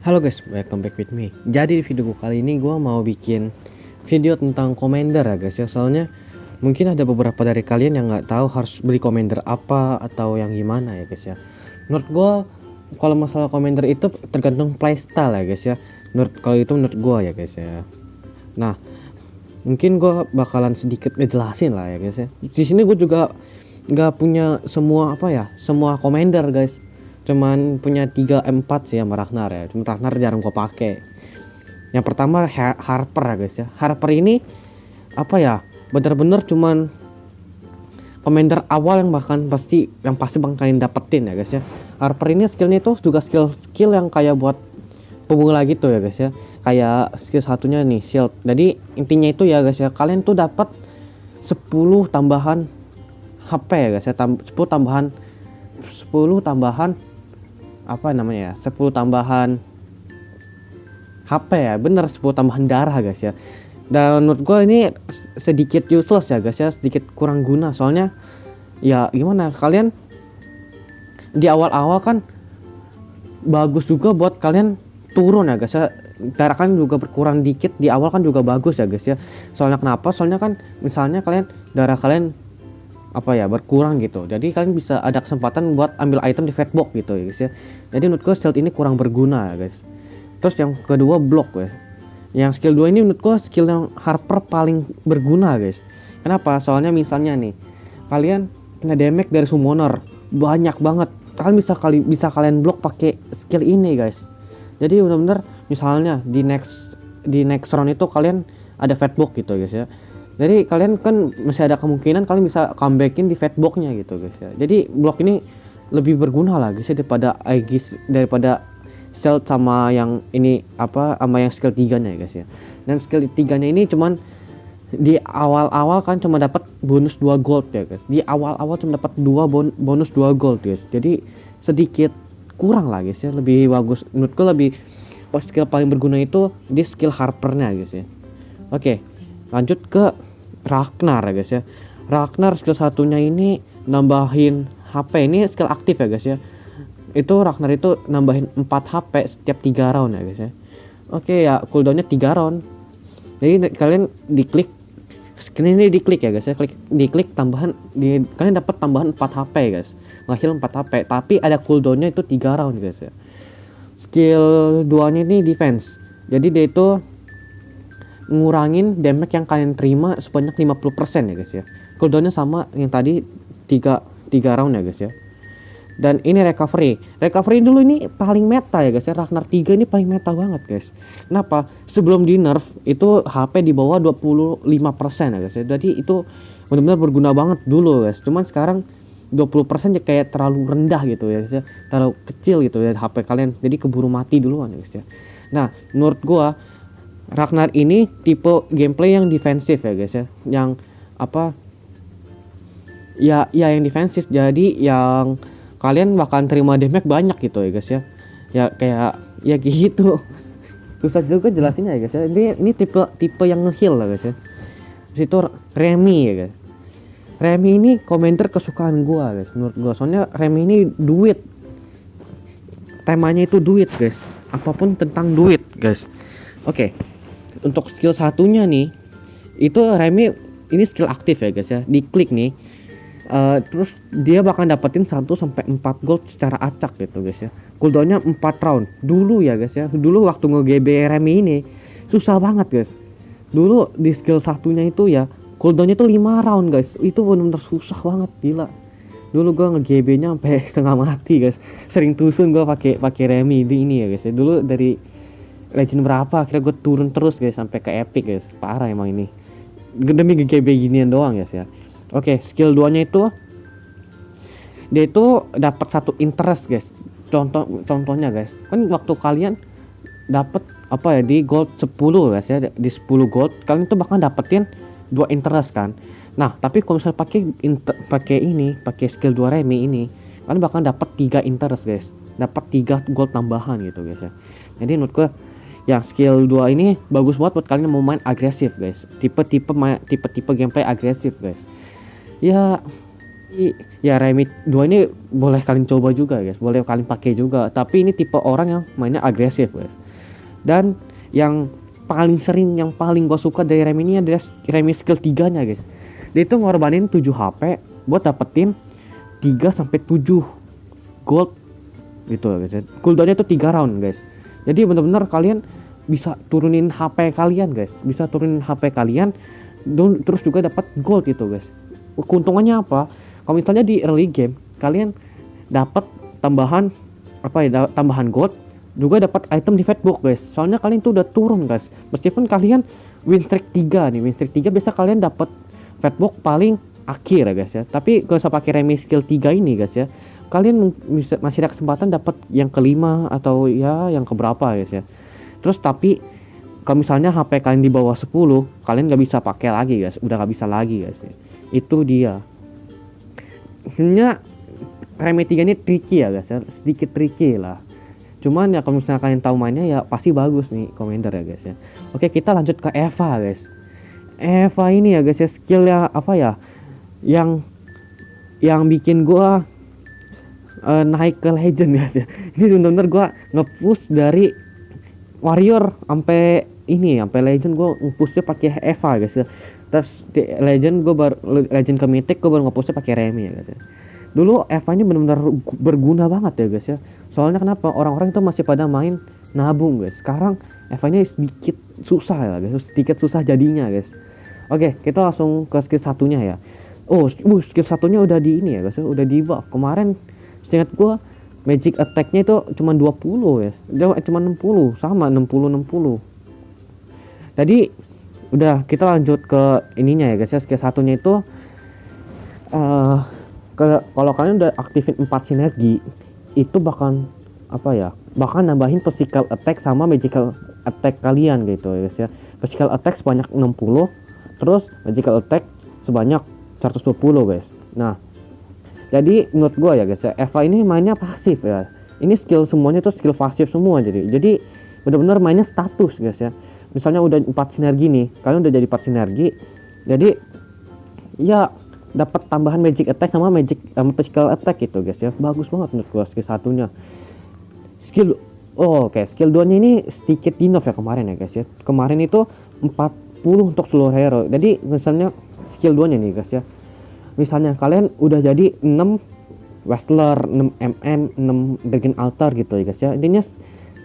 Halo guys, welcome back with me. Jadi di video kali ini gue mau bikin video tentang Commander ya guys ya. Soalnya mungkin ada beberapa dari kalian yang nggak tahu harus beli Commander apa atau yang gimana ya guys ya. Menurut gue kalau masalah Commander itu tergantung playstyle ya guys ya. Menurut gue ya guys ya. Nah, mungkin gue bakalan sedikit ngejelasin lah ya guys ya. Di sini gue juga nggak punya semua semua Commander guys. Cuman punya 3 4 sih sama Ragnar ya. Cuma Ragnar jarang gue pakai. Yang pertama Harper ya guys ya. Harper ini bener-bener cuman commander awal yang pasti bakalan dapetin ya guys ya. Harper ini skillnya itu juga skill yang kayak buat pemula gitu ya guys ya. Kayak skill satunya nih shield. Jadi intinya itu ya guys ya, kalian tuh dapat 10 tambahan HP ya guys ya. 10 tambahan 10 tambahan HP ya, bener 10 tambahan darah guys ya. Dan menurut gue ini sedikit useless ya guys ya, sedikit kurang guna. Soalnya ya gimana, kalian di awal-awal kan bagus juga buat kalian turun ya guys ya. Darah kan juga berkurang dikit di awal kan juga bagus ya guys ya. Soalnya kenapa? Soalnya kan misalnya darah kalian berkurang gitu, jadi kalian bisa ada kesempatan buat ambil item di fatbox gitu ya guys ya. Jadi menurut gue shield ini kurang berguna ya guys. Terus yang kedua block ya, yang skill 2 ini menurut gue skill yang Harper paling berguna guys. Kenapa? Soalnya misalnya nih kalian kena damage dari summoner banyak banget, kalian bisa kalian block pakai skill ini guys. Jadi benar-benar misalnya di next round itu kalian ada fatbox gitu guys ya. Jadi kalian kan masih ada kemungkinan kalian bisa comebackin di fatboxnya gitu guys ya. Jadi blok ini lebih berguna lah guys ya daripada shield sama yang ini sama yang skill 3-nya ya guys ya. Dan skill 3-nya ini cuman di awal-awal kan cuma dapat bonus 2 gold ya guys. Di awal-awal cuma dapat bonus 2 gold guys. Jadi sedikit kurang lah guys ya. Lebih bagus menurutku, lebih skill paling berguna itu di skill Harpernya guys ya. Oke, lanjut ke Ragnar ya guys ya. Ragnar skill satunya ini nambahin HP, ini skill aktif ya guys ya. Itu Ragnar itu nambahin 4 HP setiap 3 round ya guys ya. Oke ya, cooldownnya 3 round. Jadi kalian diklik skill ini ya guys ya. Diklik kalian dapat tambahan 4 HP guys. Nge-heal 4 HP, tapi ada cooldownnya itu 3 round guys ya. Skill 2-nya ini defense. Jadi dia itu ngurangin damage yang kalian terima sebanyak 50% ya guys ya. Cooldownnya sama yang tadi 3 round ya guys ya. Dan ini recovery dulu ini paling meta ya guys ya. Ragnar 3 ini paling meta banget guys. Kenapa? Sebelum di nerf itu HP di bawah 25% ya guys ya. Jadi itu benar-benar berguna banget dulu guys. Cuman sekarang 20% ya kayak terlalu rendah gitu ya guys ya. Terlalu kecil gitu ya HP kalian. Jadi keburu mati duluan ya guys ya. Nah, menurut gua Ragnar ini tipe gameplay yang defensif ya guys ya. Yang yang defensif. Jadi yang kalian bakalan terima damage banyak gitu ya guys ya. Ya kayak ya gitu. Susah juga jelasinnya ya guys ya. Ini tipe yang nge-heal lah guys ya. Terus itu Remy ya guys. Remy ini komentar kesukaan gua guys. Menurut gua soalnya Remy ini duit. Temanya itu duit guys. Apapun tentang duit guys. Oke. Untuk skill satunya nih itu Remy ini skill aktif ya guys ya. Diklik nih terus dia bakal dapetin 1 sampai 4 gold secara acak gitu guys ya. Cooldownnya 4 round dulu ya guys ya. Dulu waktu nge-GB Remy ini susah banget guys. Dulu di skill satunya itu ya cooldownnya itu 5 round guys. Itu benar-benar susah banget, gila. Dulu gua nge-GB nya sampai setengah mati guys. Sering tusun gua pakai Remy di ini ya guys ya. Dulu dari legend berapa akhirnya gue turun terus guys sampai ke epic guys. Parah emang ini demi GB ginian doang guys ya. Oke, skill 2 nya itu dia itu dapat 1 interest guys. Contohnya guys, kan waktu kalian dapat di gold 10 guys ya, di 10 gold kalian tuh bakal dapetin 2 interest kan. Nah tapi kalau misalnya pakai skill 2 Remy ini kalian bakal dapat 3 interest guys, dapat 3 gold tambahan gitu guys ya. Jadi menurut gue yang skill 2 ini bagus banget buat kalian yang mau main agresif guys. Tipe gameplay agresif guys. Ya Ya Remit 2 ini boleh kalian coba juga guys, boleh kalian pakai juga. Tapi ini tipe orang yang mainnya agresif guys. Dan yang paling sering, yang paling gue suka dari Remi ini adalah Remi skill 3 nya guys. Dia itu ngorbanin 7 HP buat dapetin 3 sampai 7 gold gitu guys. Cooldownnya tuh 3 round guys. Jadi bener-bener kalian bisa turunin HP kalian guys, bisa turunin HP kalian terus juga dapat gold gitu guys. Keuntungannya apa? Kalau misalnya di early game kalian dapat tambahan apa ya, tambahan gold, juga dapat item di fatbox guys. Soalnya kalian tuh udah turun guys. Meskipun kalian win streak 3 nih, win streak 3 biasa kalian dapat fatbox paling akhir ya guys ya. Tapi kalau saya pakai Remi skill 3 ini guys ya, kalian masih ada kesempatan dapat yang kelima atau ya yang keberapa guys ya. Terus tapi kalau misalnya HP kalian di bawah 10, kalian nggak bisa pakai lagi guys, udah nggak bisa lagi guys ya. Itu dia. Sebenarnya Remi 3 ini tricky ya guys ya, sedikit tricky lah. Cuman ya kalau misalnya kalian tahu mainnya ya pasti bagus nih Commander ya guys ya. Oke, kita lanjut ke Eva guys. Eva ini ya guys ya, skillnya apa ya, yang bikin gua naik ke legend guys ya. Ini bener-bener gua nge-push dari warrior sampai ini, sampai legend gua nge-pushnya pakai Eva guys ya. Terus di legend gue legend ke mythic gue baru nge-pushnya pakai Remi ya guys ya. Dulu Eva ini benar-benar berguna banget ya guys ya. Soalnya kenapa? Orang-orang itu masih pada main nabung guys. Sekarang Eva ini sedikit susah ya guys, sedikit susah jadinya guys. Oke, kita langsung ke skill satunya ya. Oh, skill satunya udah di ini ya guys, udah di buff. Kemarin seingat gue magic attack-nya itu cuma 20 ya. Cuma 60, sama 60. Jadi udah, kita lanjut ke ininya ya guys ya. Skill satunya itu kalau kalian udah aktifin 4 sinergi itu bahkan apa ya, bahkan nambahin physical attack sama magical attack kalian gitu ya guys ya. Physical attack sebanyak 60, terus magical attack sebanyak 120 guys. Nah, jadi menurut gua ya guys ya, Eva ini mainnya pasif ya. Ini skill semuanya tuh skill pasif semua, jadi benar-benar mainnya status guys ya. Misalnya udah 4 sinergi nih, kalian udah jadi 4 sinergi, jadi ya dapat tambahan magic attack sama physical attack gitu guys ya. Bagus banget menurut gua skill satunya. Skill 2 nya ini sedikit di nerf ya kemarin ya guys ya. Kemarin itu 40 untuk seluruh hero. Jadi misalnya skill 2 nya nih guys ya, misalnya kalian udah jadi 6 Wrestler, 6 MM, 6 Dragon Altar gitu ya guys ya. Intinya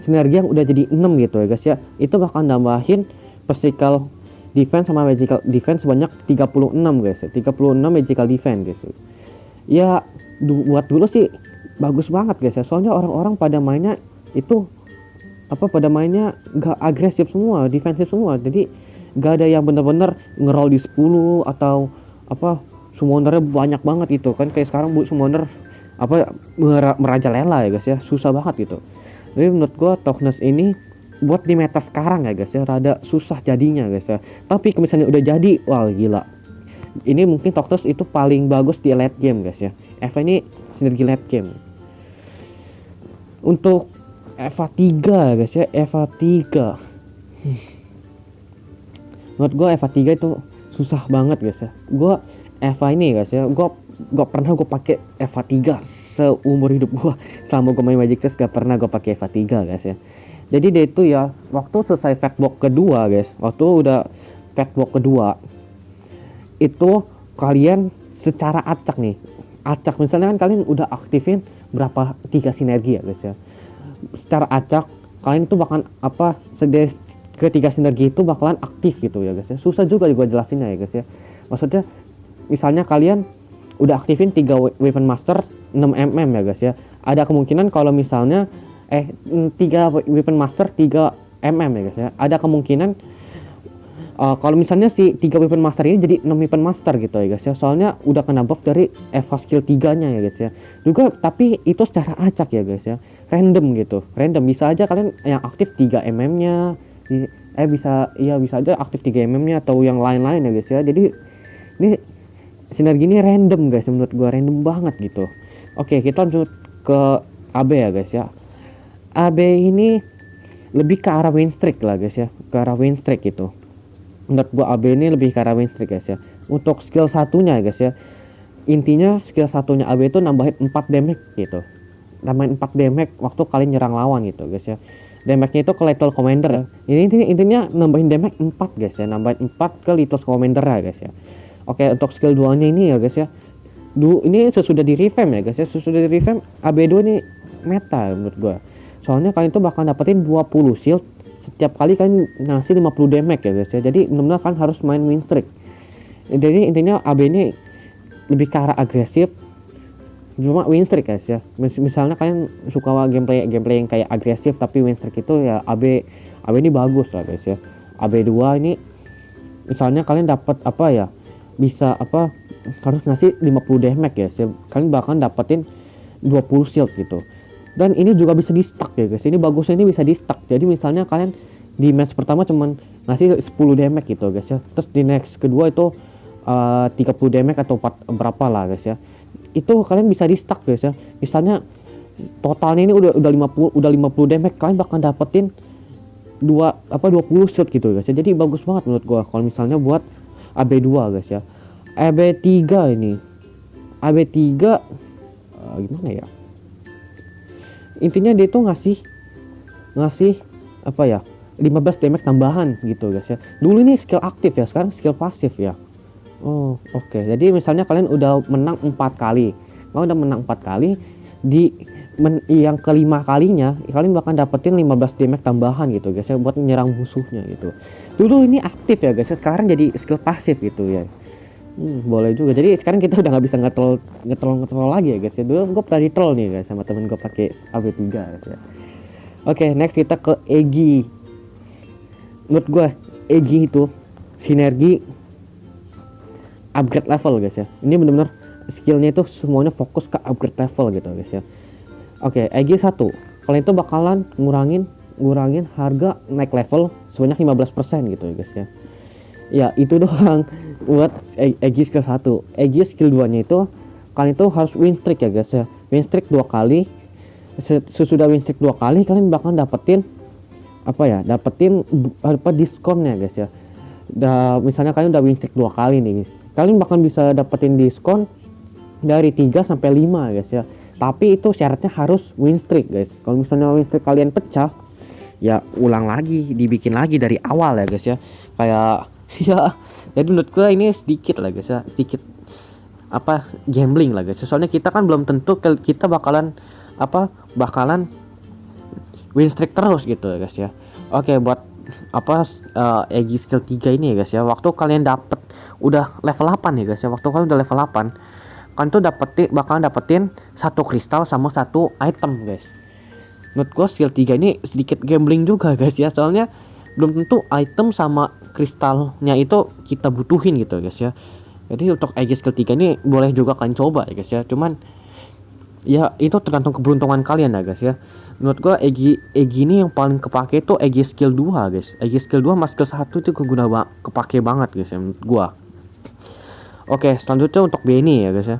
sinergi yang udah jadi 6 gitu ya guys ya, itu bakal nambahin physical defense sama magical defense sebanyak 36 guys ya. 36 magical defense guys ya. Buat dulu sih bagus banget guys ya, soalnya orang-orang pada mainnya itu pada mainnya gak agresif semua, defensif semua. Jadi gak ada yang bener-bener ngeroll di 10 atau summonernya banyak banget gitu kan. Kayak sekarang summoner merajalela ya guys ya, susah banget gitu. Jadi menurut gua toughness ini buat di meta sekarang ya guys ya, rada susah jadinya guys ya. Tapi kalau misalnya udah jadi, wah gila. Ini mungkin toughness itu paling bagus di late game guys ya. Eva ini sinergi late game. Untuk Eva 3 guys ya, Eva 3. Menurut gua Eva 3 itu susah banget guys ya. Gua Eva ini guys ya, gua pernah pakai Eva 3 seumur hidup gua. Selama gua main Magic Chess gak pernah gua pakai Eva 3 guys ya. Jadi dia itu ya, waktu selesai fatbox kedua guys, waktu udah fatbox kedua itu kalian secara acak nih, acak misalnya kan kalian udah aktifin berapa 3 sinergi ya guys ya. Secara acak kalian itu bahkan ketiga sinergi itu bakalan aktif gitu ya guys ya. Susah juga gua jelasinnya ya guys ya. Maksudnya misalnya kalian udah aktifin 3 weapon master 6 mm ya guys ya. Ada kemungkinan kalau misalnya 3 weapon master 3 mm ya guys ya. Ada kemungkinan kalau misalnya si 3 weapon master ini jadi 6 weapon master gitu ya guys ya. Soalnya udah kena buff dari Eva skill 3-nya ya guys ya. Juga tapi itu secara acak ya guys ya. Random gitu. Random, bisa aja kalian yang aktif 3 mm-nya bisa aja aktif 3 mm-nya atau yang lain-lain ya guys ya. Jadi ini sinergi ini random guys, menurut gua random banget gitu. Oke, kita lanjut ke AB ya guys ya. AB ini lebih ke arah win streak lah guys ya, ke arah win streak gitu. Menurut gua AB ini lebih ke arah win streak guys ya. Untuk skill satunya guys ya, Intinya skill satunya AB itu nambahin 4 damage gitu, nambahin 4 damage waktu kalian nyerang lawan gitu guys ya. Damage-nya itu ke Lethal Commander ya. Ini intinya nambahin damage 4 guys ya, nambahin 4 ke Lethal Commander ya guys ya. Oke, untuk skill 2 nya ini ya guys ya, ini sesudah di revamp ya guys ya, sesudah di revamp AB2 ini meta menurut gua. Soalnya kalian tuh bakal dapetin 20 shield setiap kali kalian ngasih 50 damage ya guys ya. Jadi benar-benar kan harus main win streak. Jadi intinya AB ini lebih ke arah agresif, cuma win streak guys ya. Misalnya kalian suka gameplay yang kayak agresif tapi win streak itu ya AB ini bagus lah guys ya. AB2 ini misalnya kalian dapat apa ya, bisa apa, harus ngasih 50 damage ya, kalian bakal dapetin 20 shield gitu. Dan ini juga bisa di stack ya guys, ini bagusnya ini bisa di stack. Jadi misalnya kalian di match pertama cuman ngasih 10 damage gitu guys ya, terus di next kedua itu 30 damage atau 4 berapa lah guys ya, itu kalian bisa di stack guys ya. Misalnya totalnya ini udah 50 damage, kalian bakal dapetin 20 shield gitu guys ya. Jadi bagus banget menurut gua kalau misalnya buat AB2 guys ya. AB3 ini, AB3 gimana ya, intinya dia tuh ngasih apa ya, 15 damage tambahan gitu guys ya. Dulu ini skill aktif ya, sekarang skill pasif ya. Oh oke. Jadi misalnya kalian udah menang 4 kali, di yang kelima kalinya kalian bakal dapetin 15 damage tambahan gitu guys ya, buat menyerang musuhnya gitu. Dulu ini aktif ya guys ya, sekarang jadi skill pasif gitu ya. Boleh juga. Jadi sekarang kita udah nggak bisa ngetrol lagi ya guys ya. Dulu gue pernah di troll nih guys sama temen gue pakai AB3 guys ya. Oke, next kita ke Egi. Menurut gue Egi itu sinergi upgrade level guys ya. Ini bener-bener skillnya itu semuanya fokus ke upgrade level gitu guys ya. Oke, Egi 1, kalian itu bakalan ngurangin harga naik level sebanyak 15% gitu ya guys ya. Ya itu doang buat Egi skill 1. Egi skill 2 nya itu kalian itu harus win streak ya guys ya. Win streak 2 kali. Sesudah win streak 2 kali kalian bakal dapetin diskonnya guys ya. Misalnya kalian udah win streak 2 kali nih, kalian bakal bisa dapetin diskon dari 3 sampai 5 guys ya. Tapi itu syaratnya harus win streak guys. Kalau misalnya win streak kalian pecah, ya ulang lagi, dibikin lagi dari awal ya guys ya. Kayak ya, jadi menurut gue ini sedikit lah guys ya, sedikit gambling lah guys. Soalnya kita kan belum tentu kita bakalan win streak terus gitu ya guys ya. Oke, buat Egi skill 3 ini ya guys ya, waktu kalian udah level 8 ya guys ya, waktu kalian udah level 8 kan tuh bakalan dapetin 1 kristal sama 1 item guys. Menurut gue skill 3 ini sedikit gambling juga guys ya, soalnya belum tentu item sama kristalnya itu kita butuhin gitu guys ya. Jadi untuk Egi skill 3 ini boleh juga kalian coba ya guys ya, cuman ya itu tergantung keberuntungan kalian ya guys ya. Menurut gua Egi ini yang paling kepake itu Egi skill 2 guys. Egi skill 2 mas skill 1 itu kepake banget guys ya menurut gua. Oke, selanjutnya untuk Benny ya guys ya.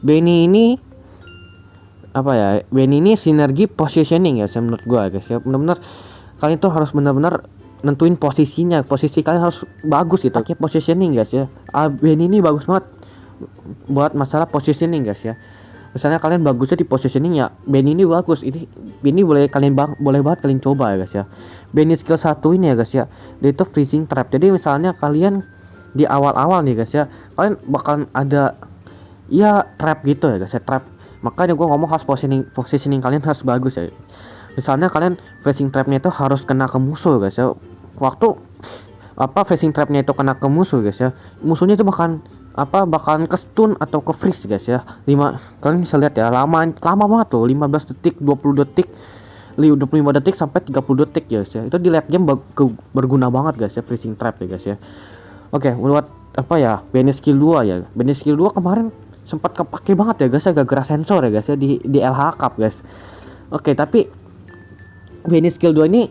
Benny ini Benny ini sinergi positioning ya menurut gua guys ya. Benar-benar kalian tuh harus benar-benar nentuin posisinya, posisi kalian harus bagus gitu. Pakai positioning guys ya. Benny ini bagus banget buat masalah positioning guys ya. Misalnya kalian bagusnya di positioning ya, Benny ini bagus. Ini boleh banget kalian coba ya guys ya. Benny skill 1 ini ya guys ya, dia itu freezing trap. Jadi misalnya kalian di awal-awal nih guys ya, kalian bakalan ada ya trap gitu ya guys ya, trap. Makanya gue ngomong harus positioning kalian harus bagus ya. Misalnya kalian freezing trapnya itu harus kena ke musuh guys ya. Waktu freezing trapnya itu kena ke musuh guys ya, musuhnya itu bakalan ke stun atau ke freeze guys ya. Kalian bisa lihat ya, lama banget tuh, 15 detik, 20 detik, 25 detik sampai 30 detik guys ya. Itu di late game berguna banget guys ya, freezing trap ya guys ya. Oke, buat Benny skill 2 ya. Benny skill 2 kemarin sempat kepake banget ya guys ya, gara-gara sensor ya guys ya di LH Cup guys. Oke, tapi Benny skill 2 ini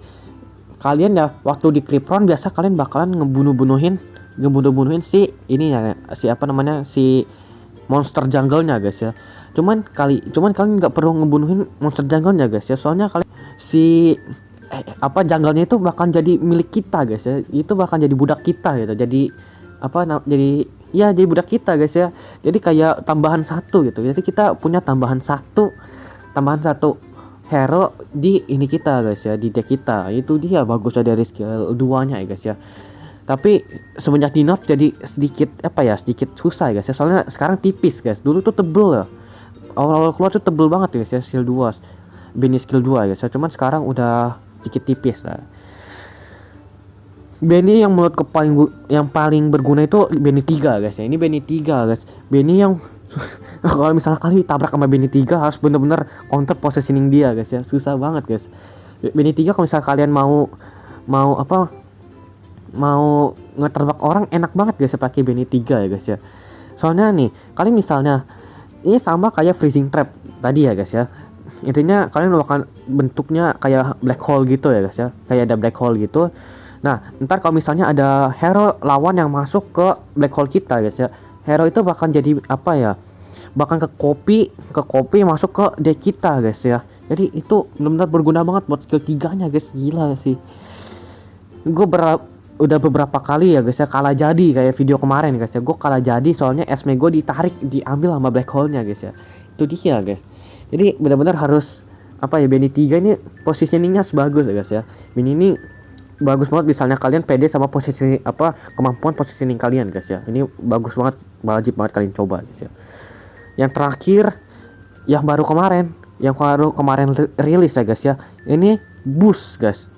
kalian ya waktu di creep round biasa kalian bakalan ngebunuh-bunuhin si monster jungle-nya guys ya. Cuman kalian nggak perlu ngebunuhin monster jungle-nya guys ya. Soalnya kalian jungle-nya itu bakal jadi milik kita guys ya. Itu bakal jadi budak kita gitu. Jadi ya jadi budak kita guys ya. Jadi kayak tambahan satu gitu. Jadi kita punya tambahan satu hero di ini kita guys ya, di deck kita. Itu dia bagusnya dari skill 2-nya ya guys ya. Tapi semenjak di nerf jadi sedikit sedikit susah ya guys ya. Soalnya sekarang tipis guys. Dulu tuh tebel ya. Awal-awal keluar tuh tebel banget ya guys ya, skill 2. Benny skill 2 ya guys ya. Cuman sekarang udah sedikit tipis lah. Benny yang menurutku yang paling berguna itu Benny 3 guys ya. Ini Benny 3 guys. Benny yang kalau misalnya kali tabrak sama Benny 3 harus bener-bener counter positioning dia guys ya. Susah banget guys. Benny 3 kalau misalnya kalian mau ngeterbak orang enak banget guys ya pakai Benny 3 ya guys ya. Soalnya nih, kalian misalnya ini sama kayak freezing trap tadi ya guys ya. Intinya kalian bakal bentuknya kayak black hole gitu ya guys ya. Kayak ada black hole gitu. Nah, ntar kalau misalnya ada hero lawan yang masuk ke black hole kita guys ya, hero itu bakal jadi bahkan ke copy masuk ke deck kita guys ya. Jadi itu benar-benar berguna banget buat skill 3-nya guys. Gila sih. Gue udah beberapa kali ya guys ya kalah jadi kayak video kemarin guys ya. Gue kalah jadi soalnya esme gue diambil sama black hole-nya guys ya. Itu dia guys. Jadi benar-benar harus Benny 3 ini positioningnya sebagus ya guys ya. Benny ini bagus banget misalnya kalian pede sama posisi kemampuan positioning kalian guys ya. Ini bagus banget, wajib banget kalian coba guys ya. Yang terakhir yang baru kemarin rilis ya guys ya. Ini boost guys.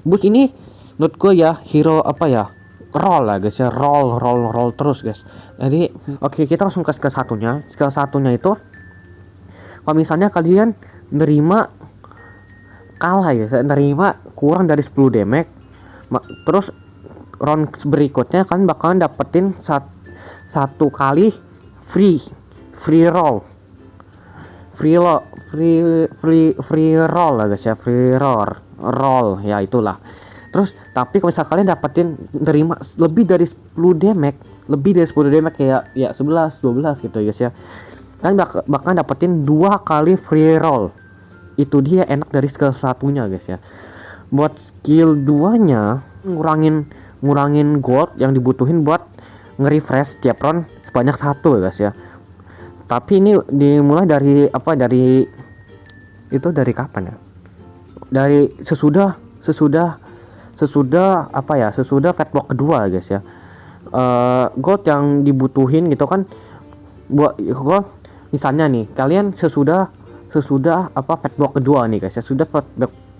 Boost ini menurut gue ya hero roll lah guys ya. Roll terus guys. Jadi oke, kita langsung ke skill satunya. Skill satunya itu kalau misalnya kalian kalah ya, saya nerima kurang dari 10 damage, terus round berikutnya kalian bakalan dapetin satu kali free roll lah guys ya, free roll ya itulah. Terus tapi kalau misalnya kalian dapetin nerima lebih dari 10 damage kayak ya 11 12 gitu guys ya, kalian bakalan dapetin 2 kali free roll. Itu dia enak dari skill satunya guys ya. Buat skill 2-nya ngurangin gold yang dibutuhin buat nge-refresh tiap round sebanyak 1 guys ya. Tapi ini dimulai dari dari kapan ya? Dari sesudah fatblock kedua guys ya. Gold yang dibutuhin gitu kan buat gold, misalnya nih kalian sesudah fatblock kedua nih guys ya, sudah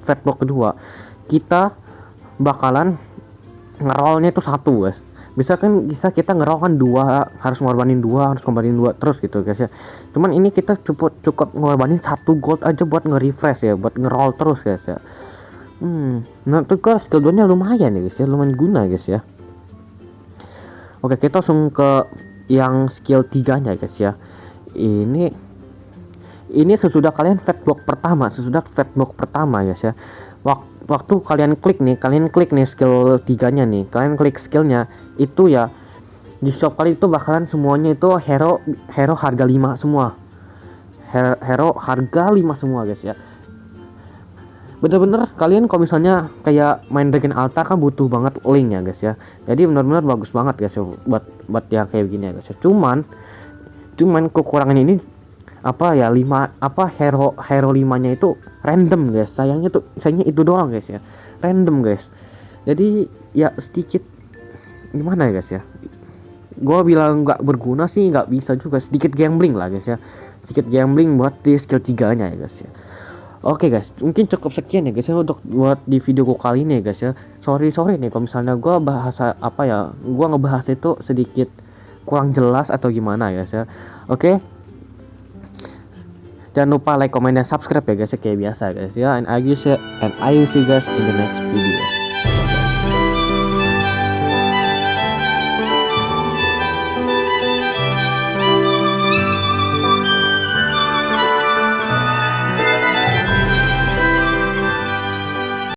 fatblock kedua kita bakalan ngerollnya itu 1 guys. Bisa kita ngeroll kan 2, harus ngorbanin 2 terus gitu guys ya. Cuman ini kita cukup ngorbanin 1 gold aja buat nge-refresh ya, buat ngeroll terus guys ya. Nah itu guys, skill 2 nya lumayan ya guys ya, lumayan guna guys ya. Oke, kita langsung ke yang skill 3 nya guys ya. Ini sesudah kalian fatblock pertama guys ya. Waktu kalian klik nih skill 3-nya nih, kalian klik skillnya itu ya, di shop kali itu bakalan semuanya itu hero harga 5 semua. Hero harga 5 semua guys ya. Bener-bener kalian kalau misalnya kayak main Dragon Altar kan butuh banget link ya guys ya. Jadi bener-bener bagus banget guys ya buat yang kayak begini ya guys ya. Cuman kekurangan ini hero 5-nya itu random guys. Sayangnya itu doang guys ya, random guys. Jadi ya sedikit gimana ya guys ya, gua bilang nggak berguna sih nggak bisa juga, sedikit gambling lah guys ya, sedikit gambling buat di skill 3-nya ya guys ya. Oke guys, mungkin cukup sekian ya guys ya untuk buat di video gua kali ini ya guys ya. Sorry nih kalau misalnya gua ngebahas itu sedikit kurang jelas atau gimana ya guys ya. Oke. Jangan lupa like, comment, dan subscribe ya guys ya, kayak biasa guys ya. And I will see you guys in the next video.